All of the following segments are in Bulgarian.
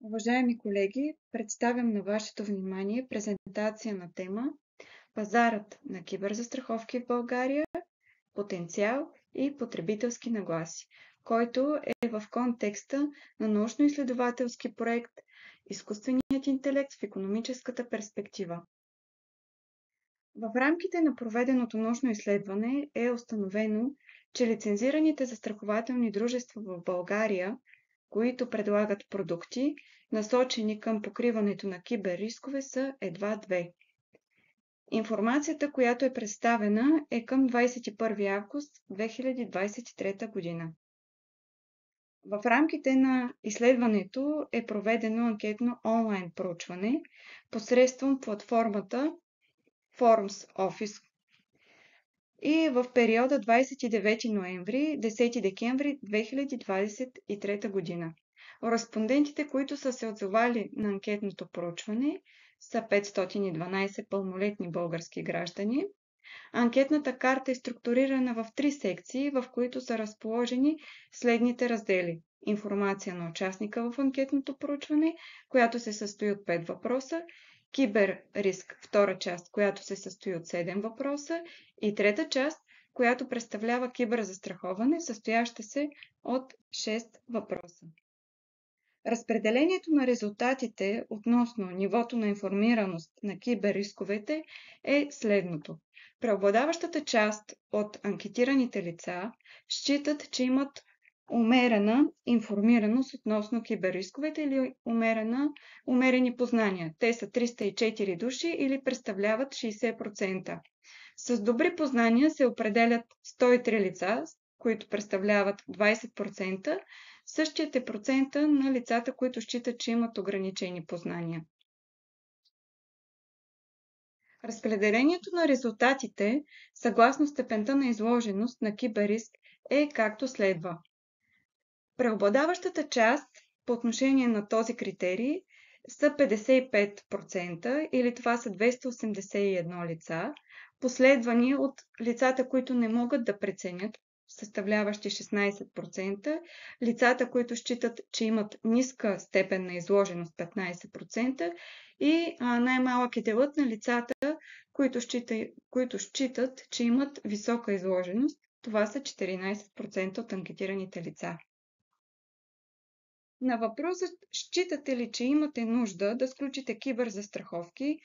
Уважаеми колеги, представям на вашето внимание презентация на тема Пазарът на киберзастраховки в България, потенциал и потребителски нагласи, който е в контекста на научно-изследователски проект Изкуственият интелект в икономическата перспектива. В рамките на проведеното научно изследване е установено, че лицензираните застрахователни дружества в България, които предлагат продукти, насочени към покриването на киберрискове, са едва две. Информацията, която е представена, е към 21 август 2023 година. В рамките на изследването е проведено анкетно онлайн проучване посредством платформата Forms Office и в периода 29 ноември – 10 декември 2023 година. Респондентите, които са се отзовали на анкетното проучване, са 512 пълнолетни български граждани. Анкетната карта е структурирана в 3 секции, в които са разположени следните раздели: информация на участника в анкетното проучване, която се състои от 5 въпроса, киберриск, втора част, която се състои от 7 въпроса, и трета част, която представлява киберзастраховане, състояща се от 6 въпроса. Разпределението на резултатите относно нивото на информираност на киберрисковете е следното. Преобладаващата част от анкетираните лица считат, че имат умерена информираност относно киберрисковете или умерени познания. Те са 304 души или представляват 60%. С добри познания се определят 103 лица, които представляват 20%. Същият е процента на лицата, които считат, че имат ограничени познания. Разпределението на резултатите, съгласно степента на изложеност на киберриск, е както следва. Преобладаващата част по отношение на този критерий са 55%, или това са 281 лица, последвани от лицата, които не могат да преценят, съставляващи 16%, лицата, които считат, че имат ниска степен на изложеност, 15%, и най-малък е делът на лицата, които считат, че имат висока изложеност. Това са 14% от анкетираните лица. На въпроса считате ли, че имате нужда да сключите киберзастраховки,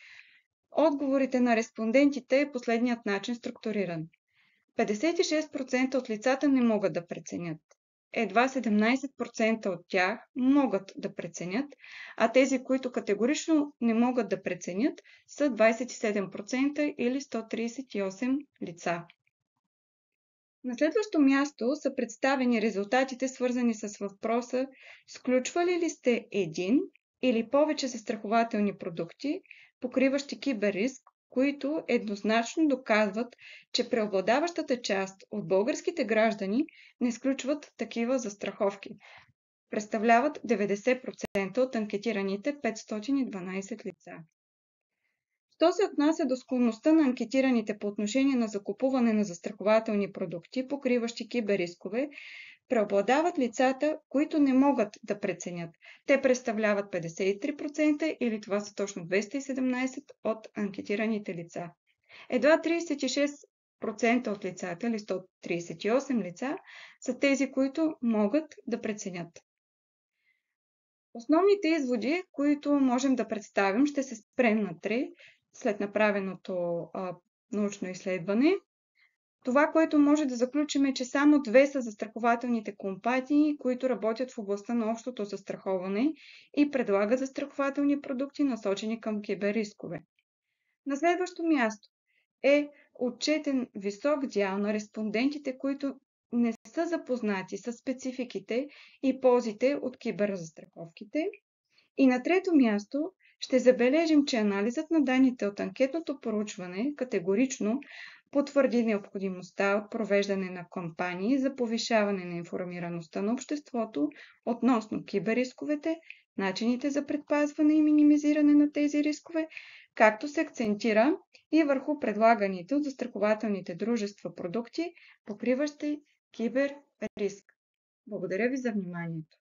отговорите на респондентите е последният начин структуриран. 56% от лицата не могат да преценят. Едва 17% от тях могат да преценят, а тези, които категорично не могат да преценят, са 27% или 138 лица. На следващо място са представени резултатите, свързани с въпроса: сключвали ли сте един или повече застрахователни продукти, покриващи киберриск, които еднозначно доказват, че преобладаващата част от българските граждани не сключват такива застраховки. Представляват 90% от анкетираните 512 лица. Що се отнася до склонността на анкетираните по отношение на закупуване на застрахователни продукти, покриващи киберрискове, преобладават лицата, които не могат да преценят. Те представляват 53% или това са точно 217 от анкетираните лица. Едва 36% от лицата, или 138 лица, са тези, които могат да преценят. Основните изводи, които можем да представим, ще се спрем на 3 след направеното научно изследване. Това, което може да заключим, е, че само 2 са застрахователните компании, които работят в областта на общото застраховане и предлагат застрахователни продукти, насочени към киберрискове. На следващо място е отчетен висок дял на респондентите, които не са запознати с спецификите и ползите от киберзастраховките. И на трето място ще забележим, че анализът на данните от анкетното проучване категорично потвърди необходимостта от провеждане на кампании за повишаване на информираността на обществото относно киберрисковете, начините за предпазване и минимизиране на тези рискове, както се акцентира и върху предлаганите от застрахователните дружества продукти, покриващи киберриск. Благодаря ви за вниманието.